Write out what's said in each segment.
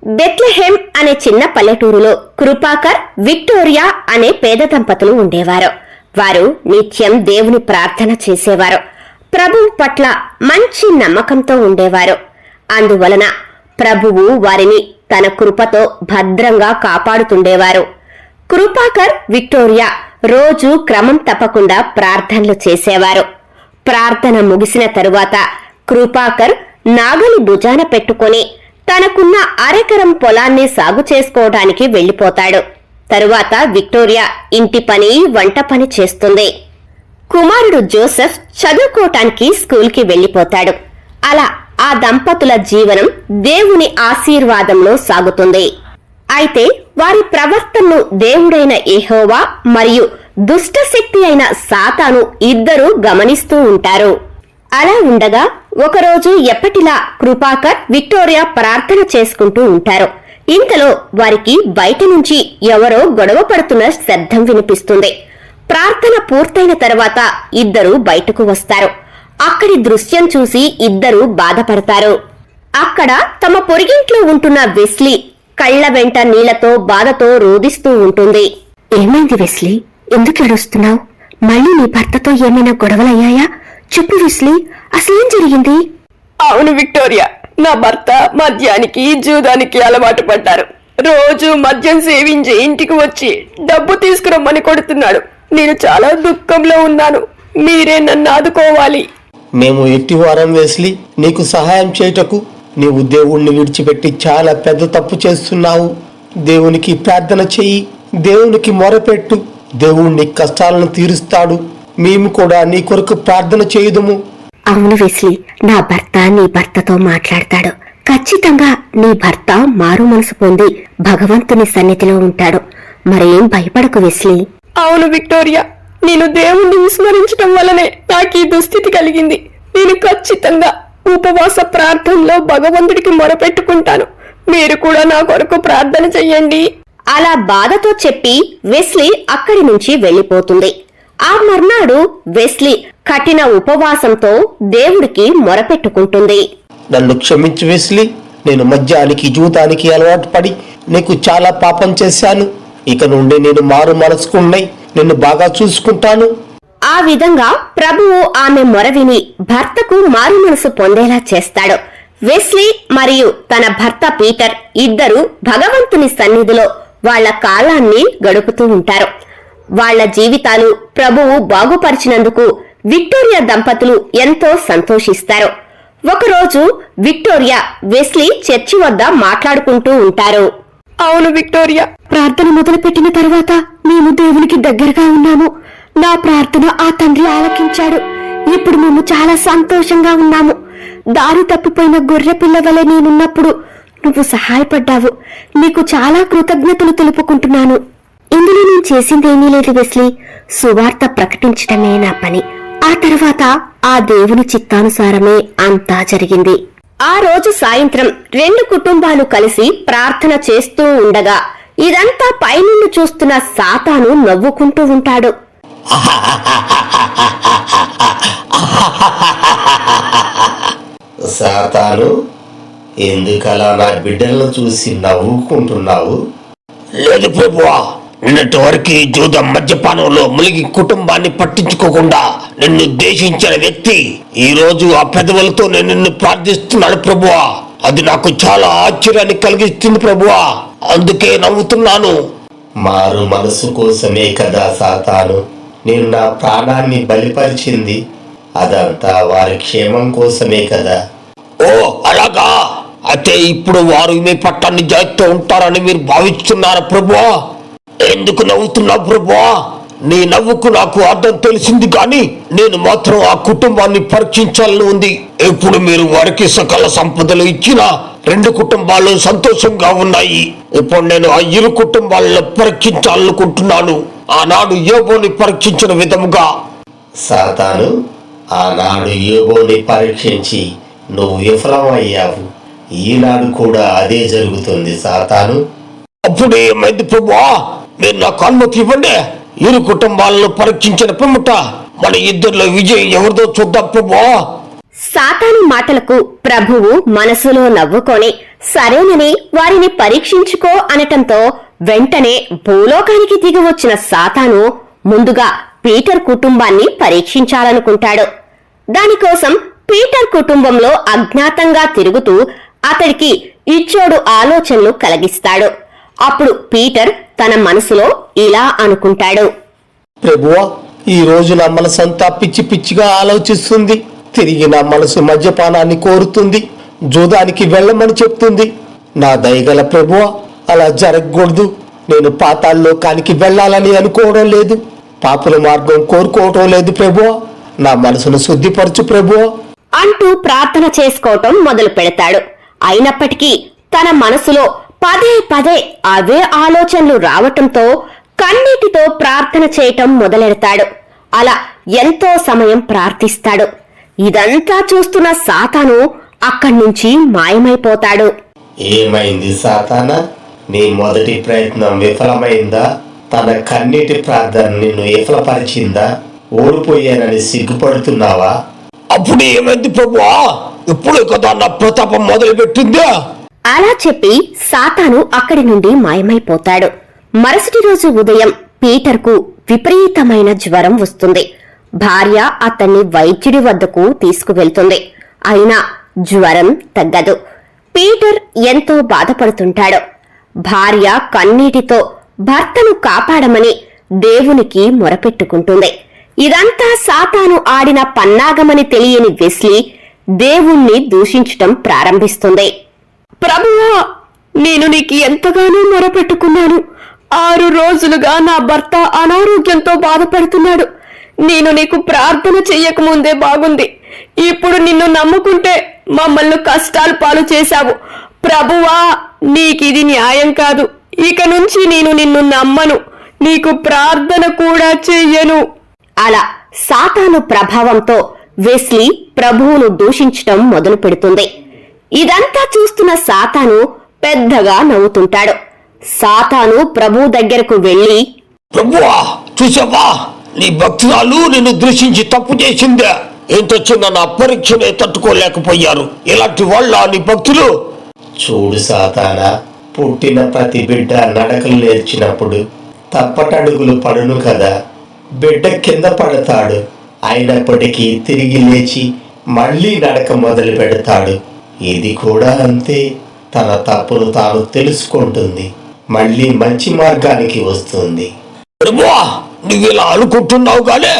Bethlehem అనే చిన్న పల్లెటూరులో కృపాకర్, విక్టోరియా అనే పేద దంపతులు ఉండేవారు. వారు నిత్యం దేవుని ప్రార్థన చేసేవారు. ప్రభువు పట్ల మంచి నమ్మకంతో ఉండేవారు. అందువలన ప్రభువు వారిని తన కృపతో భద్రంగా కాపాడుతుండేవారు. కృపాకర్, విక్టోరియా రోజూ క్రమం తప్పకుండా ప్రార్థనలు చేసేవారు. ప్రార్థన ముగిసిన తరువాత కృపాకర్ నాగలి భుజాన పెట్టుకుని తనకున్న అరెకరం పొలాన్ని సాగు చేసుకోవడానికి వెళ్లిపోతాడు. తరువాత విక్టోరియా ఇంటి పని, వంట పని చేస్తుంది. కుమారుడు జోసెఫ్ చదువుకోవటానికి స్కూల్కి వెళ్లిపోతాడు. అలా ఆ దంపతుల జీవనం దేవుని ఆశీర్వాదంలో సాగుతుంది. అయితే వారి ప్రవర్తనను దేవుడైన యెహోవా మరియు దుష్టశక్తి అయిన సాతాను ఇద్దరూ గమనిస్తూ ఉంటారు. అలా ఉండగా ఒకరోజు ఎప్పటిలా కృపాకర్, విక్టోరియా ప్రార్థన చేసుకుంటూ ఉంటారు. ఇంతలో వారికి బయట నుంచి ఎవరో గొడవ పడుతున్న శబ్దం వినిపిస్తుంది. ప్రార్థన పూర్తయిన తర్వాత ఇద్దరు బయటకు వస్తారు. అక్కడి దృశ్యం చూసి ఇద్దరు బాధపడతారు. అక్కడ తమ పొరుగింట్లో ఉంటున్న వెస్లీ కళ్ల వెంట నీళ్లతో బాధతో రోదిస్తూ ఉంటుంది. ఏమైంది వెస్లీ? ఎందుకు ఏడుస్తున్నావు? మళ్ళీ నీ భర్తతో ఏమైనా గొడవలయ్యాయా? చెప్పు వెస్లీ, అసలేం జరిగింది? అవును విక్టోరియా, నా భర్త మద్యానికి, జూదానికి అలవాటు పడ్డారు. రోజు మద్యం సేవించి ఇంటికి వచ్చి డబ్బు తీసుకురమ్మని కొడుతున్నాడు. నేను చాలా దుఃఖంలో ఉన్నాను. మీరే నన్ను ఆదుకోవాలి. మేము ఎట్టివారం వెస్లీ, నీకు సహాయం చేయుటకు. నీవు దేవుణ్ణి విడిచిపెట్టి చాలా పెద్ద తప్పు చేస్తున్నావు. దేవునికి ప్రార్థన చెయ్యి, దేవునికి మొరపెట్టు. దేవుణ్ణి కష్టాలను తీరుస్తాడు. మేము కూడా నీ కొరకు ప్రార్థన చేయుదుము. అవును వెస్లీ, నా భర్త నీ భర్తతో మాట్లాడతాడు. ఖచ్చితంగా నీ భర్త మారు మనసు పొంది భగవంతుని సన్నిధిలో ఉంటాడు. మరేం భయపడకు వెస్లీ. అవును విక్టోరియా, నేను దేవుణ్ణి విస్మరించడం వల్లనే నాకు ఈ దుస్థితి కలిగింది. నేను ఖచ్చితంగా ఉపవాస ప్రార్థనలో భగవంతుడికి మొరపెట్టుకుంటాను. మీరు కూడా నా కొరకు ప్రార్థన చెయ్యండి. అలా బాధతో చెప్పి వెస్లీ అక్కడి నుంచి వెళ్లిపోతుంది. ఆ మర్నాడు వెస్లీ కఠిన ఉపవాసంతో దేవుడికి మొరపెట్టుకుంటుంది. నన్ను క్షమించు వెస్లీ, నేను మద్యానికి, జూదానికి అలవాటు పడి నీకు చాలా పాపం చేశాను. ఇక నుండి నేను మారు మనసుకున్నై నిన్ను బాగా చూసుకుంటాను. ఆ విధంగా ప్రభువు ఆమె మొర విని భర్తకు మారు మనసు పొందేలా చేస్తాడు. వెస్లీ మరియు తన భర్త పీటర్ ఇద్దరు భగవంతుని సన్నిధిలో వాళ్ల కాలాన్ని గడుపుతూ ఉంటారు. వాళ్ల జీవితాలు ప్రభువు బాగుపరిచినందుకు విక్టోరియా దంపతులు ఎంతో సంతోషిస్తారు. ఒకరోజు విక్టోరియా, వెస్లీ చర్చి వద్ద మాట్లాడుకుంటూ ఉంటారు. అవును విక్టోరియా, ప్రార్థన మొదలుపెట్టిన తర్వాత మేము దేవునికి దగ్గరగా ఉన్నాము. నా ప్రార్థన ఆ తండ్రి ఆలకించాడు. ఇప్పుడు మేము చాలా సంతోషంగా ఉన్నాము. దారి తప్పిపోయిన గొర్రె పిల్ల వలె నేనున్నప్పుడు నువ్వు సహాయపడ్డావు. నీకు చాలా కృతజ్ఞతలు తెలుపుకుంటున్నాను. ఇందులో నేను చేసిందేమీ లేదు వెస్లీ, సువార్త ప్రకటించడమే నా పని. ఆ తర్వాత ఆ దేవుని చిత్తానుసారమే అంతా జరిగింది. ఆ రోజు సాయంత్రం రెండు కుటుంబాలు కలిసి ప్రార్థన చేస్తూ ఉండగా ఇదంతా పైనుండి చూస్తున్న సాతాను నవ్వుకుంటూ ఉంటాడు. సాతాను, ఎందుకలా నా బిడ్డలను చూసి నవ్వుకుంటున్నావు? లేదు ప్రభువా, నిన్నటి వరకు జూదం, మద్యపానంలో మునిగి కుటుంబాన్ని పట్టించుకోకుండా నిన్ను ద్వేషించిన వ్యక్తి ఈ రోజు ఆ పెదవులతో నేను నిన్ను ప్రార్థిస్తున్నాడు ప్రభువా. అది నాకు చాలా ఆశ్చర్యాన్ని కలిగిస్తుంది ప్రభువా, అందుకే నవ్వుతున్నాను. మారు మనసు కోసమే కదా సాతాను నేను నా ప్రాణాన్ని బలిపరిచింది. అదంతా వారి క్షేమం కోసమే కదా. ఓ అలాగా, అయితే ఇప్పుడు వారు మీ పట్ల నిజాయితీతో ఉంటారని మీరు భావిస్తున్నారు ప్రభువా? ఎందుకు నవ్వుతున్నావు ప్రభువా? నీ నవ్వుకు నాకు అర్థం తెలిసింది, కానీ నేను మాత్రం ఆ కుటుంబాన్ని పరీక్షించాలని ఉంది. ఇప్పుడు మీరు వారికి సకల సంపదలు ఇచ్చిన రెండు కుటుంబాలు సంతోషంగా ఉన్నాయి. ఇప్పుడు నేను ఆ ఇరు కుటుంబాలను పరీక్షించాలనుకుంటున్నాను, ఆనాడు యోబుని పరీక్షించిన విధముగా. సాతాను, ఆనాడు యోబుని పరీక్షించి నువ్వు విఫలమయ్యావు. ఈనాడు కూడా అదే జరుగుతుంది సాతాను. అప్పుడు ఏమైంది ప్రభువా? మీరు నాకు అనుమతి ఇవ్వండి. ఇరు కుటుంబాలను పరీక్షించిన పిమ్మట మన ఇద్దరిలో విజయం ఎవరిదో చూద్దాం ప్రభువా. సాతాను మాటలకు ప్రభువు మనసులో నవ్వుకొని సరేనని వారిని పరీక్షించుకో అనటంతో వెంటనే భూలోకానికి దిగి వచ్చిన సాతాను ముందుగా పీటర్ కుటుంబాన్ని పరీక్షించాలనుకుంటాడు. దానికోసం పీటర్ కుటుంబంలో అజ్ఞాతంగా తిరుగుతూ అతడికి ఇచ్చోడు ఆలోచనలు కలిగిస్తాడు. అప్పుడు పీటర్ తన మనసులో ఇలా అనుకుంటాడు. ప్రభువా, ఈ రోజు నా మనసంతా పిచ్చి పిచ్చిగా ఆలోచిస్తుంది. తిరిగి నా మనసు మద్యపానాన్ని కోరుతుంది, జూదానికి వెళ్ళమని చెప్తుంది. నా దయగల ప్రభువా, అలా జరగకూడదు. నేను పాతాళలోకానికి వెళ్ళాలని అనుకోవడం లేదు, పాపుల మార్గం కోరుకోవటం లేదు ప్రభువా. నా మనసును శుద్ధిపరచు ప్రభువా అంటూ ప్రార్థన చేసుకోవటం మొదలు పెడతాడు. అయినప్పటికీ తన మనసులో పదే పదే అవే ఆలోచనలు రావటంతో కన్నీటితో ప్రార్థన చేయటం మొదలెడతాడు. అలా ఎంతో సమయం ప్రార్థిస్తాడు. ఇదంతా చూస్తున్న సాతాను అక్కడి నుంచి మాయమైపోతాడు. ఏమైంది సాతానా? నీ మొదటి ప్రయత్నం విఫలమైందా? తన కన్నీటి ప్రార్థన నిన్ను విఫలపరిచిందా? ఓడిపోయానని సిగ్గుపడుతున్నావా? అప్పుడు ఏమైంది ప్రభువా? ఇప్పుడు కదా నా ప్రతాపం మొదలుపెట్టిందా? అలా చెప్పి సాతాను అక్కడి నుండి మాయమైపోతాడు. మరుసటి రోజు ఉదయం పీటర్కు విపరీతమైన జ్వరం వస్తుంది. భార్య అతన్ని వైద్యుడి వద్దకు తీసుకువెళ్తుంది. అయినా జ్వరం తగ్గదు. పీటర్ ఎంతో బాధపడుతుంటాడు. భార్య కన్నీటితో భర్తను కాపాడమని దేవునికి మొరపెట్టుకుంటుంది. ఇదంతా సాతాను ఆడిన పన్నాగమని తెలియని వెస్లీ దేవుణ్ణి దూషించటం ప్రారంభిస్తుంది. ప్రభువా, నేను నీకు ఎంతగానో మొరపెట్టుకున్నాను. 6 రోజులుగా నా భర్త అనారోగ్యంతో బాధపడుతున్నాడు. నేను నీకు ప్రార్థన చెయ్యకముందే బాగుంది. ఇప్పుడు నిన్ను నమ్ముకుంటే మమ్మల్ని కష్టాలు పాలు చేశావు. ప్రభువా, నీకిది న్యాయం కాదు. ఇక నుంచి నేను నిన్ను నమ్మను, నీకు ప్రార్థన కూడా చెయ్యను. అలా సాతాను ప్రభావంతో వెస్లీ ప్రభువును దూషించటం మొదలు పెడుతుంది. ఇదంతా చూస్తున్న సాతాను పెద్దగా నవ్వుతుంటాడు. సాతాను ప్రభు దగ్గరకు వెళ్లి, ప్రభువా, చూసావా, నీ భక్తురాలు నిన్ను దృశించి తప్పు చేసిందా? ఎంత చిన్న నా పరీక్షనే తట్టుకోలేకపోయారు. ఇలాంటి వాళ్ళ నీ భక్తులు? చూడు సాతానా, పుట్టిన ప్రతి బిడ్డ నడకలు నేర్చినప్పుడు తప్పటడుగులు పడును కదా. బిడ్డ కింద పడతాడు, అయినప్పటికీ తిరిగి లేచి మళ్ళీ నడక మొదలు పెడతాడు. ఇది కూడా అంతే. తన తప్పును తాను తెలుసుకుంటుంది, మళ్ళీ మంచి మార్గానికి వస్తుంది. ప్రభువా, నువ్వు ఇలా అనుకుంటున్నావు గానే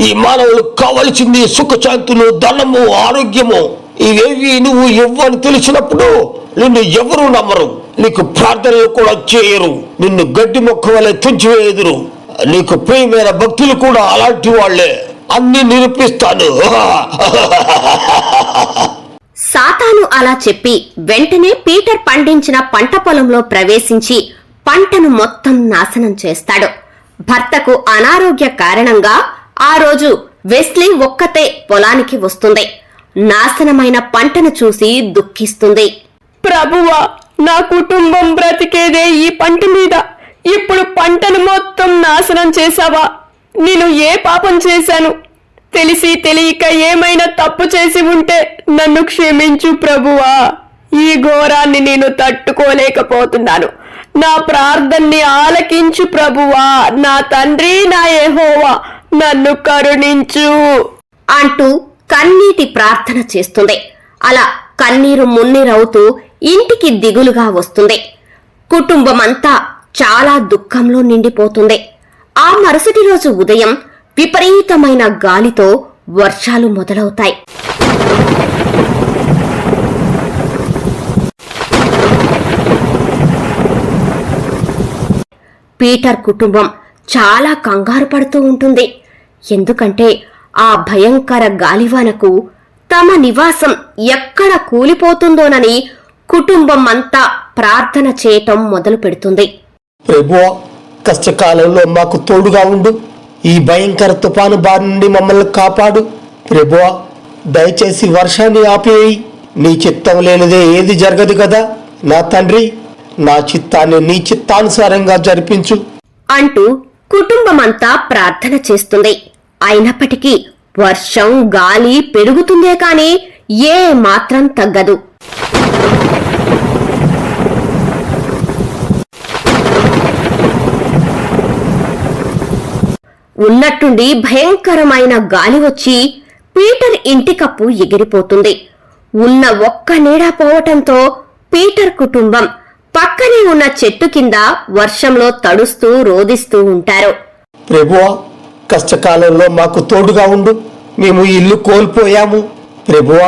ఈ మానవులకు కావలసింది సుఖశాంతులు, ధనము, ఆరోగ్యము. ఇవేవి నువ్వు ఇవ్వని తెలిసినప్పుడు నిన్ను ఎవరు నమ్మరు, నీకు ప్రార్థనలు కూడా చేయరు, నిన్ను గడ్డి మొక్క వలె తుంచివేయుదురు. నీకు ప్రియమైన భక్తులు కూడా అలాంటి వాళ్లే. అన్ని నిరూపిస్తాను. సాతాను అలా చెప్పి వెంటనే పీటర్ పండించిన పంట పొలంలో ప్రవేశించి పంటను మొత్తం నాశనం చేస్తాడు. భర్తకు అనారోగ్య కారణంగా ఆ రోజు వెస్లీ ఒక్కతే పొలానికి వస్తుంది. నాశనమైన పంటను చూసి దుఃఖిస్తుంది. ప్రభువా, నా కుటుంబం బ్రతికేదే ఈ పంట మీద. ఇప్పుడు పంటను మొత్తం నాశనం చేశావా? నేను ఏ పాపం చేశాను? తెలిసి తెలియక ఏమైనా తప్పు చేసి ఉంటే నన్ను క్షమించు ప్రభువా. ఈ ఘోరాన్ని నేను తట్టుకోలేకపోతున్నాను. నా ప్రార్థనని ఆలకించు ప్రభువా. నా తండ్రి, నా యెహోవా, నన్ను కరుణించు అంటూ కన్నీటి ప్రార్థన చేస్తుంది. అలా కన్నీరు మున్నీరవుతూ ఇంటికి దిగులుగా వస్తుంది. కుటుంబమంతా చాలా దుఃఖంలో నిండిపోతుంది. ఆ మరుసటి రోజు ఉదయం విపరీతమైన గాలితో వర్షాలు మొదలవుతాయి. పీటర్ కుటుంబం చాలా కంగారు పడుతూ ఉంటుంది. ఎందుకంటే ఆ భయంకర గాలివానకు తమ నివాసం ఎక్కడ కూలిపోతుందోనని కుటుంబం అంతా ప్రార్థన చేయటం మొదలు పెడుతుంది. ప్రభువా, కష్టకాలంలో మాకు తోడుగా ఉండు. ఈ భయంకర తుఫాను బారి నుండి మమ్మల్ని కాపాడు. ప్రభువా, దయచేసి వర్షాన్ని ఆపేయి. నీ చిత్తం లేనిదే ఏది జరగదు కదా. నా తండ్రి, నా చిత్తాన్ని నీ చిత్తానుసారంగా జరిపించు అంటూ కుటుంబమంతా ప్రార్థన చేస్తుంది. అయినప్పటికీ వర్షం గాలి పెరుగుతుందే కాని ఏ మాత్రం తగ్గదు. ఉన్నట్టుండి భయంకరమైన గాలి వచ్చి పీటర్ ఇంటి కప్పు ఎగిరిపోతుంది. ఉన్న ఒక్క నీడ పోవటంతో పీటర్ కుటుంబం పక్కనే ఉన్న చెట్టు కింద వర్షంలో తడుస్తూ రోదిస్తూ ఉంటారు. ప్రభువా, కష్టకాలంలో మాకు తోడుగా ఉండు. మేము ఇల్లు కోల్పోయాము. ప్రభువా,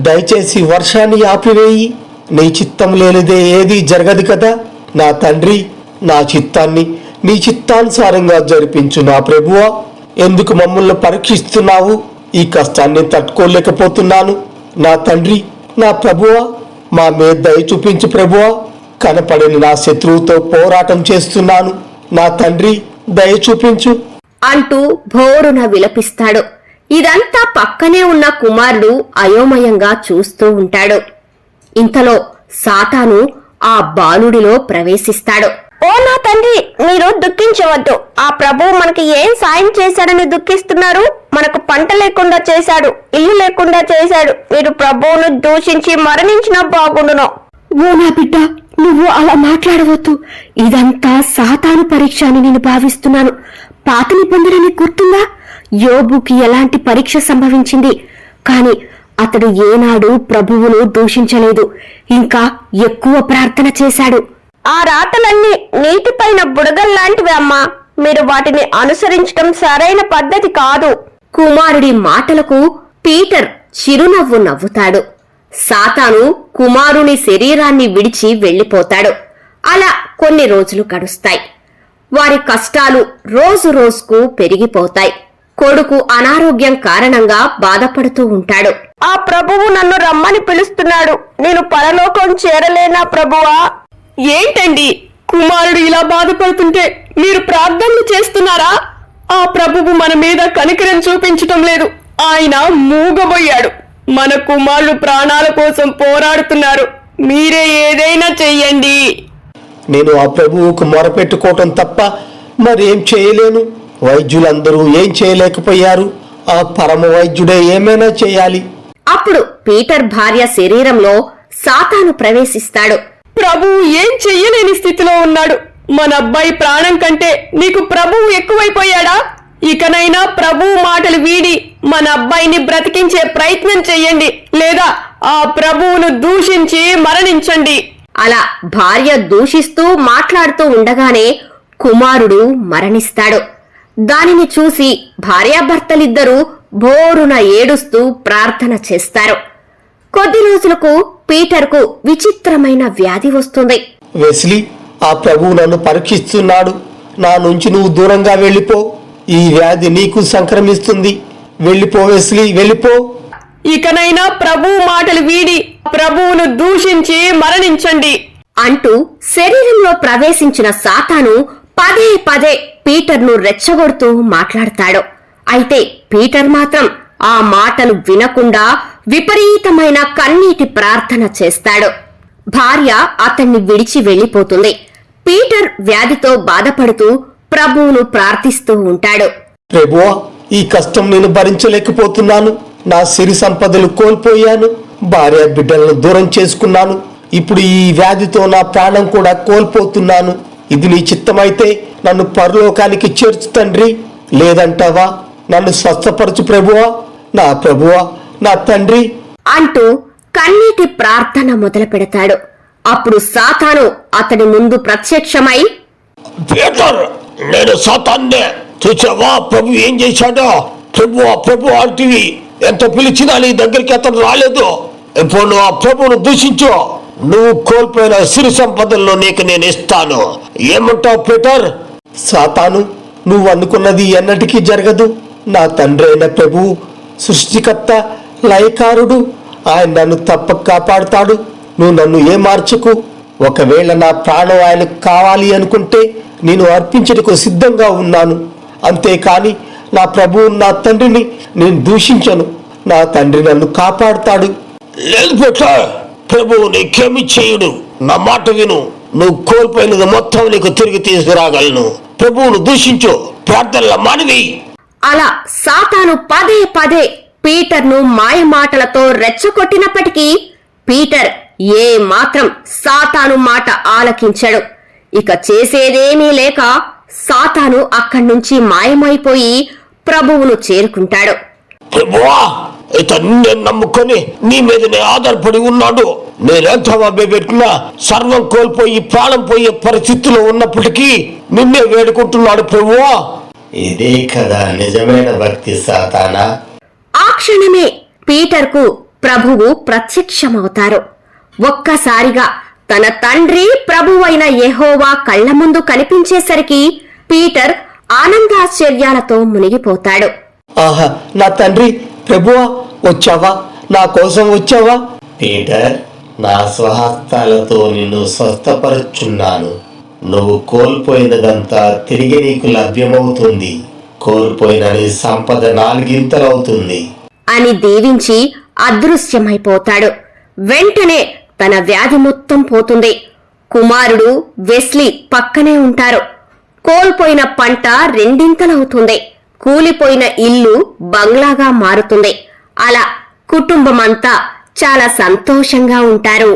దయచేసి వర్షాన్ని ఆపివేయి. నీ చిత్తం లేనిదే ఏదీ జరగదు కదా. నా తండ్రి, నా చిత్తాన్ని నీ చిత్తానుసారంగా జరిపించు నా ప్రభువా. ఎందుకు మమ్మల్ని పరీక్షిస్తున్నావు? ఈ కష్టాన్ని తట్టుకోలేకపోతున్నాను. నా తండ్రి, నా ప్రభువా, మా మీద దయ చూపించు ప్రభువా. కనపడని నా శత్రువుతో పోరాటం చేస్తున్నాను. నా తండ్రి, దయ చూపించు అంటూ భోరున విలపిస్తాడు. ఇదంతా పక్కనే ఉన్న కుమారుడు అయోమయంగా చూస్తూ ఉంటాడు. ఇంతలో సాతాను ఆ బాలుడిలో ప్రవేశిస్తాడు. ఓ నా తండ్రి, మీరు దుఃఖించవద్దు. ఆ ప్రభువు మనకి ఏం సాయం చేశాడని దుఃఖిస్తున్నారు? మనకు పంట లేకుండా చేశాడు, ఇల్లు లేకుండా చేశాడు. మీరు ప్రభువును దూషించి మరణించినా బాగుండును. ఓ నా బిడ్డ, నువ్వు అలా మాట్లాడవద్దు. ఇదంతా సాతాను పరీక్ష అని నేను భావిస్తున్నాను. పాత నిబంధన నీకు గుర్తుందా? యోబుకి ఎలాంటి పరీక్ష సంభవించింది, కాని అతడు ఏనాడు ప్రభువును దూషించలేదు. ఇంకా ఎక్కువ ప్రార్థన చేశాడు. ఆ రాతలన్నీ నీటిపైన బుడగల్లాంటివి అమ్మా. మీరు వాటిని అనుసరించడం సరైన పద్ధతి కాదు. కుమారుడి మాటలకు పీటర్ చిరునవ్వు నవ్వుతాడు. సాతాను కుమారుని శరీరాన్ని విడిచి వెళ్లిపోతాడు. అలా కొన్ని రోజులు గడుస్తాయి. వారి కష్టాలు రోజు రోజుకు పెరిగిపోతాయి. కొడుకు అనారోగ్యం కారణంగా బాధపడుతూ ఉంటాడు. ఆ ప్రభువు నన్ను రమ్మని పిలుస్తున్నాడు. నేను పరలోకం చేరలేనా ప్రభువా? ఏంటండి, కుమారుడు ఇలా బాధపడుతుంటే మీరు ప్రార్థనలు చేస్తున్నారా? ఆ ప్రభువు మన మీద కనికరం చూపించటం లేదు. ఆయన మూగబోయాడు. మన కుమారుడు ప్రాణాల కోసం పోరాడుతున్నారు. మీరే ఏదైనా చెయ్యండి. నేను ఆ ప్రభువుకు మొరపెట్టుకోవటం తప్ప మరేం చేయలేను. వైద్యులందరూ ఏం చేయలేకపోయారు. ఆ పరమ వైద్యుడే ఏమైనా చేయాలి. అప్పుడు పీటర్ భార్య శరీరంలో సాతాను ప్రవేశిస్తాడు. ప్రభువు ఏం చెయ్యలేని స్థితిలో ఉన్నాడు. మన అబ్బాయి ప్రాణం కంటే నీకు ప్రభువు ఎక్కువైపోయాడా? ఇకనైనా ప్రభువు మాటలు వీడి మన అబ్బాయిని బ్రతికించే ప్రయత్నం చెయ్యండి, లేదా ఆ ప్రభువును దూషించి మరణించండి. అలా భార్య దూషిస్తూ మాట్లాడుతూ ఉండగానే కుమారుడు మరణిస్తాడు. దానిని చూసి భార్యాభర్తలిద్దరూ బోరున ఏడుస్తూ ప్రార్థన చేస్తారు. కొద్ది రోజులకు పీటర్కు విచిత్రమైన వ్యాధి వస్తుంది. వెస్లీ, ఆ ప్రభువు నన్ను పరీక్షిస్తున్నాడు. నా నుంచి నువ్వు దూరంగా వెళ్ళిపో. ఈ వ్యాధి నీకు సంక్రమిస్తుంది. వెళ్ళిపో వెస్లీ, వెళ్ళిపో. ఇకనైనా ప్రభువు మాటలు వీడి ప్రభువును దూషించి మరణించండి అంటూ శరీరంలో ప్రవేశించిన సాతాను పదే పదే పీటర్ను రెచ్చగొడుతూ మాట్లాడతాడు. అయితే పీటర్ మాత్రం ఆ మాటలు వినకుండా విపరీతమైన కన్నీటి ప్రార్థన చేస్తాడు. భార్య అతన్ని విడిచి వెళ్లిపోతుంది. పీటర్ వ్యాధితో బాధపడుతూ ప్రభువును ప్రార్థిస్తూ ఉంటాడు. ప్రభువా, ఈ కష్టం నేను భరించలేకపోతున్నాను. నా సిరి సంపదలు కోల్పోయాను. భార్య బిడ్డలను దూరం చేసుకున్నాను. ఇప్పుడు ఈ వ్యాధితో నా ప్రాణం కూడా కోల్పోతున్నాను. ఇది నీ చిత్తమైతే నన్ను పరలోకానికి చేర్చు తండ్రి. లేదంటావా? నన్ను స్వస్థపరచు ప్రభువా, నా ప్రభువా, నా తండ్రి అంటూ కన్నీటి ప్రార్థన మొదలు పెడతాడు. అప్పుడు సాతాను అతడి ముందు ప్రత్యక్షమై, పీటర్, నేను సాతాన్నే. చూచావా ప్రభు ఏం చేశాడో? ప్రభువా, ప్రభు అంటివి. ఎంత పిలిచినా నీ దగ్గరికి అతను రాలేదు. ఇప్పుడు నువ్వు ఆ ప్రభువును దూషించు. నువ్వు కోల్పోయిన సిరి సంపదల్లో నీకు నేను ఇస్తాను. ఏమంటావు పీటర్? సాతాను, నువ్వు అనుకున్నది ఎన్నటికీ జరగదు. నా తండ్రి అయిన ప్రభువు సృష్టికర్త, లయకారుడు. ఆయన నన్ను తప్పక కాపాడుతాడు. నువ్వు నన్ను మార్చకు. ఒకవేళ నా ప్రాణం ఆయనకు కావాలి అనుకుంటే నేను అర్పించటకు సిద్ధంగా ఉన్నాను. అంతేకాని నా ప్రభువు, నా తండ్రిని నేను దూషించను. నా తండ్రి నన్ను కాపాడుతాడు. లేదు పీటర్, ప్రభువు నీకేమి చేయుడు. నా మాట విను. నువ్వు కోల్పోయినది మొత్తం నీకు తిరిగి తీసుకురాగలను. ప్రభువును దూషించు, ప్రార్థనల మానివి అలా సాతాను పదే పదే పీటర్ను మాయమాటలతో రెచ్చగొట్టినప్పటికీ పీటర్ ఏ మాత్రం సాతాను మాట ఆలకించాడు. ఇక చేసేదేమీ లేక సాతాను అక్కడ్నుంచి మాయమైపోయి ప్రభువును చేరుకుంటాడు. ప్రభువా, ఇతను నేను నమ్ముకొని నీ మీదనే ఆధారపడి ఉన్నాడు. నేనెంత పెట్టినా సర్వం కోల్పోయి ప్రాణం పోయే పరిస్థితిలో ఉన్నప్పటికీ నిన్నే వేడుకుంటున్నాడు ప్రభువా. ఇదే కదా నిజమైన భక్తి సాతానా. ఆ క్షణమే పీటర్కు ప్రభువు ప్రత్యక్షమవుతారు. ఒక్కసారిగా తన తండ్రి ప్రభువైన యెహోవా కళ్ల ముందు కనిపించేసరికి పీటర్ ఆనందాశ్చర్యాలతో మునిగిపోతాడు. ఆహా, నా తండ్రి ప్రభువా, వచ్చావా? నా కోసం వచ్చావా? పీటర్, నా స్వహస్తాలతో నిన్ను స్వస్థపరుచున్నాను. నువ్వు కోల్పోయినదంతా తిరిగి నీకు లభ్యమవుతుంది. కోల్పోయిన నీ సంపద 4 గింతలవుతుంది అని దీవించి అదృశ్యమైపోతాడు. వెంటనే తన వ్యాధి మొత్తం పోతుంది. కుమారుడు వెస్లీ పక్కనే ఉంటారు. కోల్పోయిన పంట 2 కూలిపోయిన ఇల్లు బంగ్లాగా మారుతుంది. అలా కుటుంబమంతా చాలా సంతోషంగా ఉంటారు.